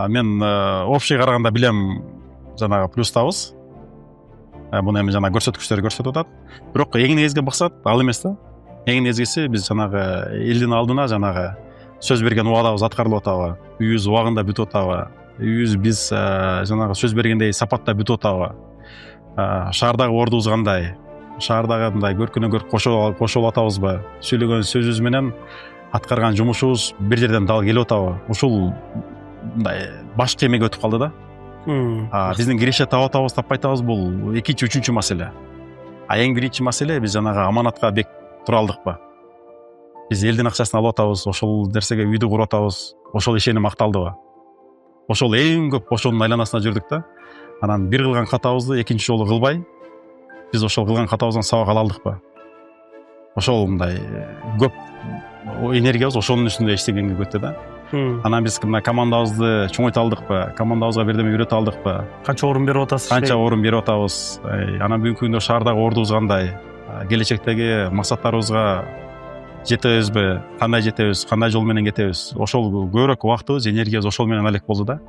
Мен общий караганда билем жанагы плюстабыз. Буну эми жана көрсөткүчтөр көрсөтүп атат. Бирок эң негизги максат ал эмес да. Эң негизгиси биз жанагы элдин алдына жанагы сөз берген убадабыз аткарылып атабы, үйүбүз убагында бүтүп атабы, үйүбүз биз жанагы сөз бергендей сапатта бүтүп атабы, шаардагы ордубуз кандай, шаардагы мындай көркүнө көрк кошулуп атабызбы, сүйлөгөн сөзүбүз менен аткарган жумушубуз бир жерден дал келип атабы, ушул мындай башкы эмеге өтүп калды да. Биздин киреше таап атабыз, таппай атабыз, бул экинчи, үчүнчү маселе. Эң биринчи маселе биз жанагы аманатка бек тура алдыкпы. Биз элдин акчасын алып атабыз, ошол нерсеге үйдү куруп атабыз, ошол ишеним акталдыбы? Ошол эң көп ошонун айланасында жүрдүк да. Анан бир кылган катабызды экинчи жолу кылбай, биз ошол кылган катабыздан сабак ала алдыкпы? Ошол мындай көп энергиябыз ошонун үстүндө иштегенге кетти да. Анан биз мына командабызды чоңойто алдыкпы? Командабызга бирдеме үйрөтө алдыкпы? Канча орун берип атасыз? Канча орун берип атабыз? Анан бүгүнкү күндө шаардагы ордубуз кандай? Келечектеги максаттарыбызга жетебизби? Кандай жетебиз? Кандай жол менен кетебиз? Ошол көбүрөөк убактыбыз, энергиябыз ошол менен алек болду да.